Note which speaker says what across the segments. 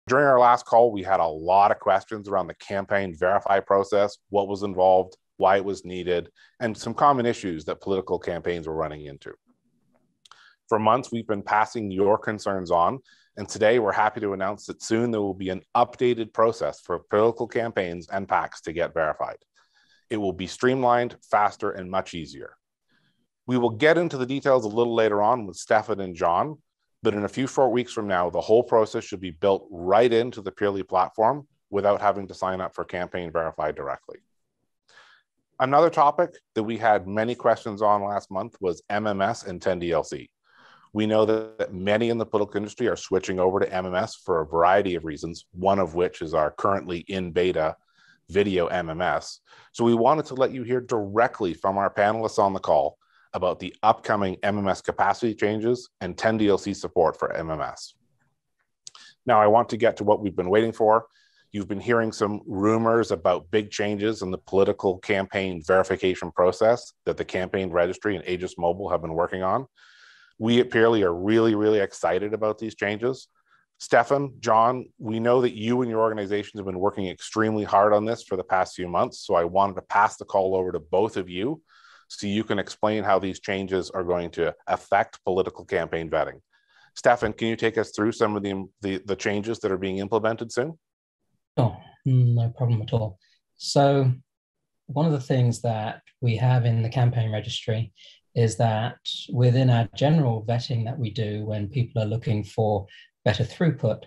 Speaker 1: During our last call, we had a lot of questions around the campaign verify process, what was involved, why it was needed, and some common issues that political campaigns were running into. For months, we've been passing your concerns on, and today we're happy to announce that soon there will be an updated process for political campaigns and PACs to get verified. It will be streamlined, faster, and much easier. We will get into the details a little later on with Stefan and John, but in a few short weeks from now, the whole process should be built right into the Peerly platform without having to sign up for Campaign Verify directly. Another topic that we had many questions on last month was MMS and 10DLC. We know that many in the political industry are switching over to MMS for a variety of reasons, one of which is our currently in beta video MMS. So we wanted to let you hear directly from our panelists on the call about the upcoming MMS capacity changes and 10DLC support for MMS. Now I want to get to what we've been waiting for. You've been hearing some rumors about big changes in the political campaign verification process that the campaign registry and Aegis Mobile have been working on. We at Peerly are really excited about these changes. Stefan, John, we know that you and your organizations have been working extremely hard on this for the past few months, so I wanted to pass the call over to both of you so you can explain how these changes are going to affect political campaign vetting. Stefan, can you take us through some of the changes that are being implemented soon?
Speaker 2: Oh, no problem at all. So one of the things that we have in the campaign registry is that within our general vetting that we do when people are looking for better throughput,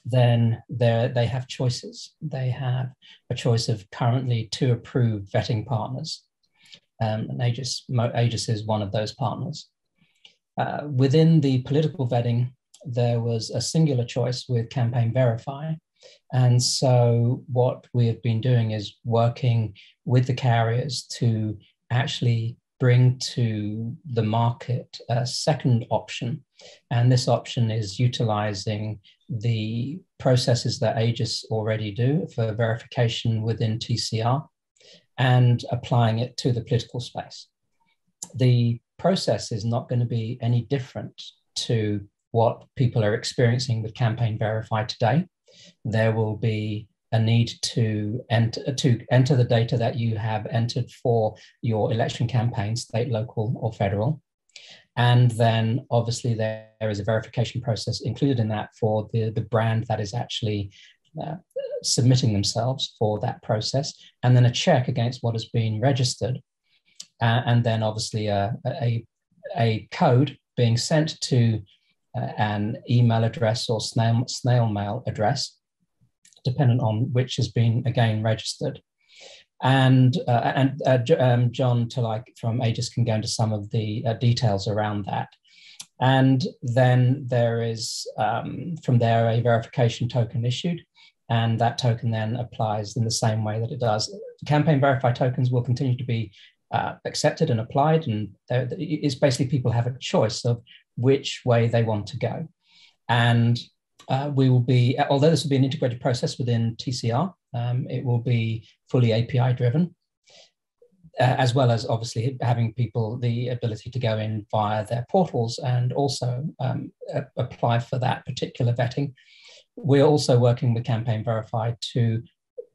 Speaker 2: then they have choices. They have a choice of currently 2 approved vetting partners. And Aegis is one of those partners. Within the political vetting, there was a singular choice with Campaign Verify. And so what we have been doing is working with the carriers to actually bring to the market a second option. And this option is utilizing the processes that Aegis already do for verification within TCR and applying it to the political space. The process is not going to be any different to what people are experiencing with Campaign Verify today. There will be a need to enter the data that you have entered for your election campaign, state, local, or federal. And then obviously there is a verification process included in that for the brand that is actually submitting themselves for that process, and then a check against what has been registered. And then obviously a code being sent to an email address or snail mail address, dependent on which has been again registered. And John from Aegis can go into some of the details around that. And then there is from there a verification token issued, and that token then applies in the same way that it does. Campaign Verify tokens will continue to be accepted and applied, and it's basically people have a choice of which way they want to go. And we will be, although this will be an integrated process within TCR, it will be fully API driven, as well as obviously having people the ability to go in via their portals and also apply for that particular vetting. We're also working with Campaign Verify to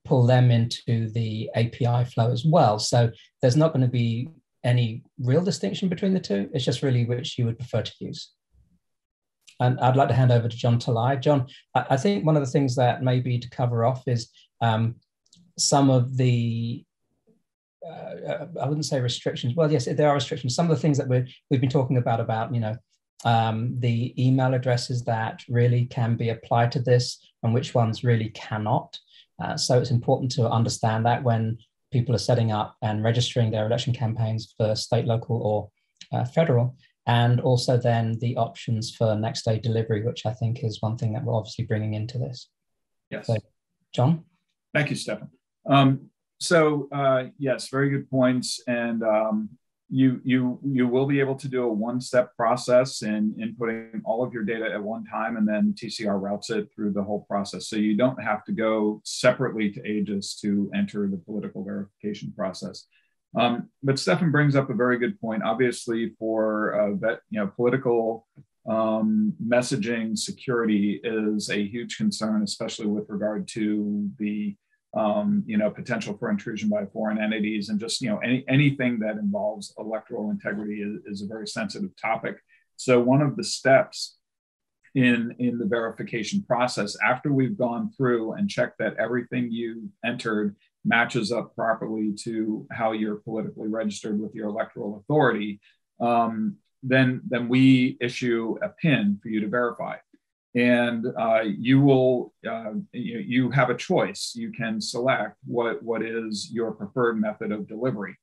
Speaker 2: pull them into the API flow as well. So there's not going to be any real distinction between the two. It's just really which you would prefer to use. And I'd like to hand over to John Talai. John, I think one of the things that maybe to cover off is some of the, I wouldn't say restrictions. Well, yes, there are restrictions. Some of the things that we've been talking about, the email addresses that really can be applied to this and which ones really cannot. So it's important to understand that when people are setting up and registering their election campaigns for state, local, or federal, and also then the options for next day delivery, which I think is one thing that we're obviously bringing into this.
Speaker 3: Yes.
Speaker 2: So, John?
Speaker 3: Thank you, Stefan. Yes, very good points. And you will be able to do a one-step process in inputting all of your data at one time, and then TCR routes it through the whole process. So you don't have to go separately to Aegis to enter the political verification process. But Stefan brings up a very good point. Obviously, for political messaging security is a huge concern, especially with regard to the potential for intrusion by foreign entities, and just anything that involves electoral integrity is a very sensitive topic. So one of the steps in the verification process, after we've gone through and checked that everything you entered matches up properly to how you're politically registered with your electoral authority, then we issue a PIN for you to verify. And you have a choice. You can select what is your preferred method of delivery.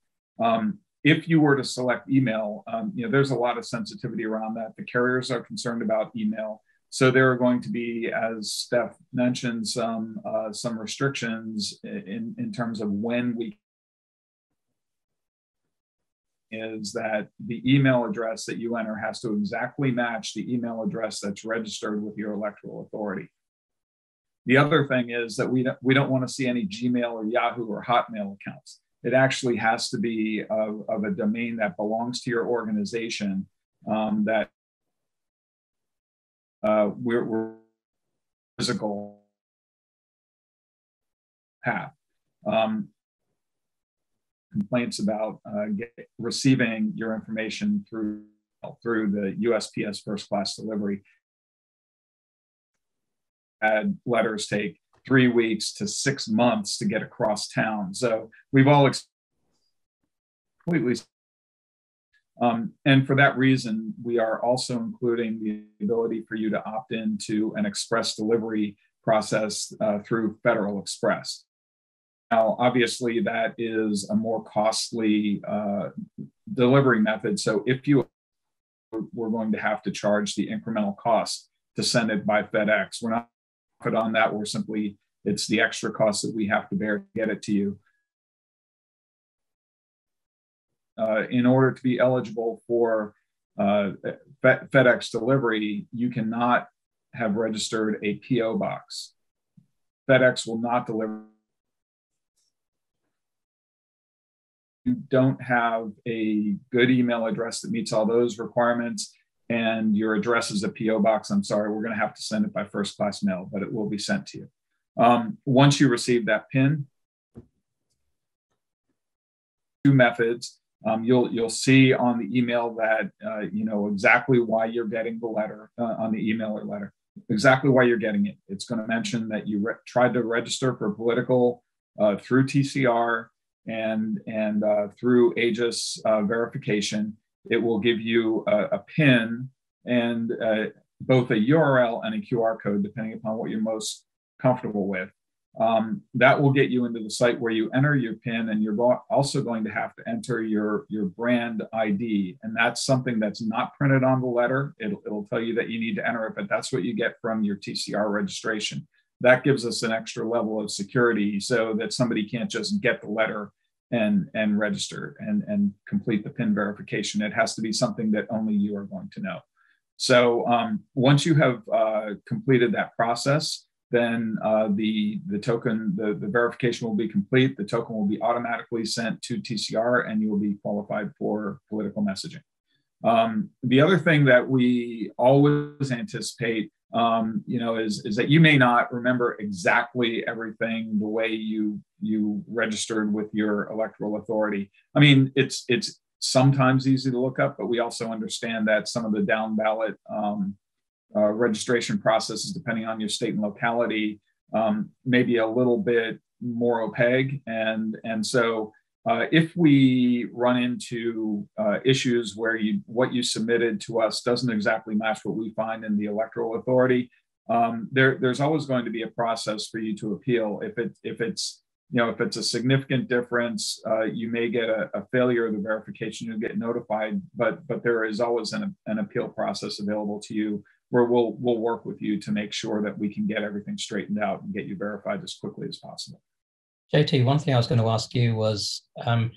Speaker 3: If you were to select email, there's a lot of sensitivity around that. The carriers are concerned about email. So there are going to be, as Steph mentioned, some restrictions in terms of when we is that the email address that you enter has to exactly match the email address that's registered with your electoral authority. The other thing is that we don't want to see any Gmail or Yahoo or Hotmail accounts. It actually has to be of a domain that belongs to your organization, that we're physical path. Complaints about receiving your information through the USPS first class delivery. Had letters take 3 weeks to 6 months to get across town. So we've all completely. And for that reason, we are also including the ability for you to opt into an express delivery process through Federal Express. Now, obviously, that is a more costly delivery method. So if we're going to have to charge the incremental cost to send it by FedEx. We're not put on that. We're simply, it's the extra cost that we have to bear to get it to you. In order to be eligible for FedEx delivery, you cannot have registered a PO box. FedEx will not deliver. You don't have a good email address that meets all those requirements, and your address is a PO box, I'm sorry, we're going to have to send it by first class mail, but it will be sent to you. Once you receive that PIN, two methods. You'll see on the email that exactly why you're getting the letter on the email or letter, exactly why you're getting it. It's going to mention that you tried to register for political through TCR and through Aegis verification. It will give you a PIN and both a URL and a QR code, depending upon what you're most comfortable with. That will get you into the site where you enter your PIN, and you're also going to have to enter your brand ID. And that's something that's not printed on the letter. It'll tell you that you need to enter it, but that's what you get from your TCR registration. That gives us an extra level of security so that somebody can't just get the letter and register and complete the PIN verification. It has to be something that only you are going to know. So once you have completed that process, then the token, the verification will be complete. The token will be automatically sent to TCR, and you will be qualified for political messaging. The other thing that we always anticipate, is that you may not remember exactly everything the way you registered with your electoral authority. I mean, it's sometimes easy to look up, but we also understand that some of the down ballot registration processes, depending on your state and locality, may be a little bit more opaque. And so if we run into issues where what you submitted to us doesn't exactly match what we find in the electoral authority, there's always going to be a process for you to appeal. If it's a significant difference, you may get a failure of the verification, you'll get notified, but there is always an appeal process available to you, where we'll work with you to make sure that we can get everything straightened out and get you verified as quickly as possible.
Speaker 2: JT, one thing I was going to ask you was, and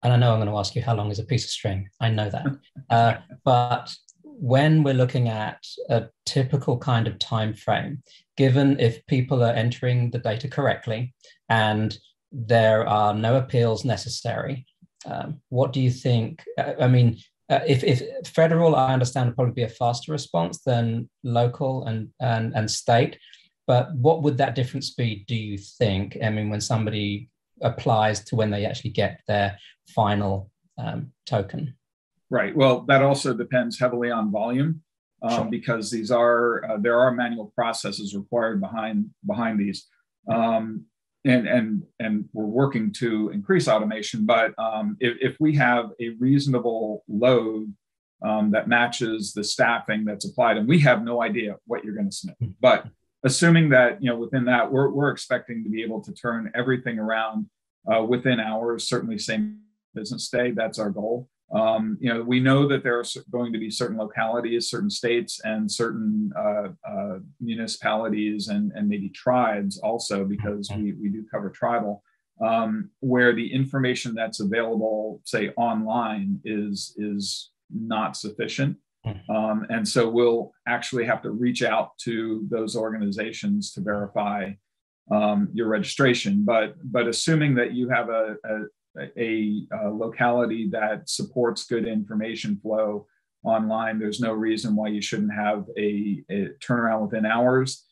Speaker 2: I know I'm going to ask you how long is a piece of string, I know that, but when we're looking at a typical kind of time frame, given if people are entering the data correctly and there are no appeals necessary, what do you think? I mean, if federal, I understand, would probably be a faster response than local and state. But what would that difference be, do you think? I mean, when somebody applies to when they actually get their final token?
Speaker 3: Right. Well, that also depends heavily on volume,
Speaker 2: Sure.
Speaker 3: because these are there are manual processes required behind these, and we're working to increase automation. But if we have a reasonable load that matches the staffing that's applied, and we have no idea what you're going to submit, but assuming that, you know, within that, we're expecting to be able to turn everything around within hours, certainly same business day. That's our goal. You know, we know that there are going to be certain localities, certain states, and certain municipalities and maybe tribes also, because we do cover tribal, where the information that's available, say online, is not sufficient. And so we'll actually have to reach out to those organizations to verify your registration. But assuming that you have a locality that supports good information flow online, there's no reason why you shouldn't have a turnaround within hours.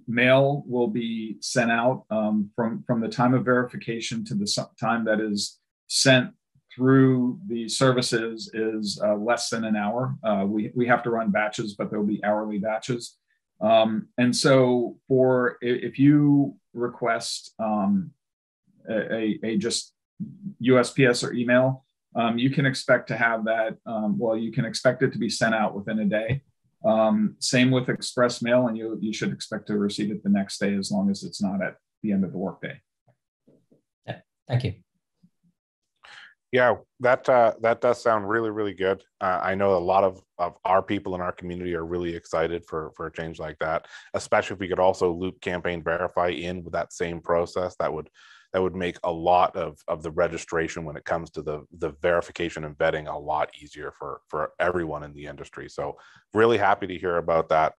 Speaker 3: Mail will be sent out from the time of verification to the time that is sent through the services is less than an hour. We have to run batches, but there'll be hourly batches. And so if you request a just USPS or email, you can expect to have that, you can expect it to be sent out within a day. Same with express mail, and you should expect to receive it the next day, as long as it's not at the end of the workday.
Speaker 2: Yeah, thank you.
Speaker 1: Yeah, that does sound really, really good. I know a lot of our people in our community are really excited for a change like that, especially if we could also loop Campaign Verify in with that same process. That would make a lot of the registration when it comes to the verification and vetting a lot easier for everyone in the industry. So really happy to hear about that.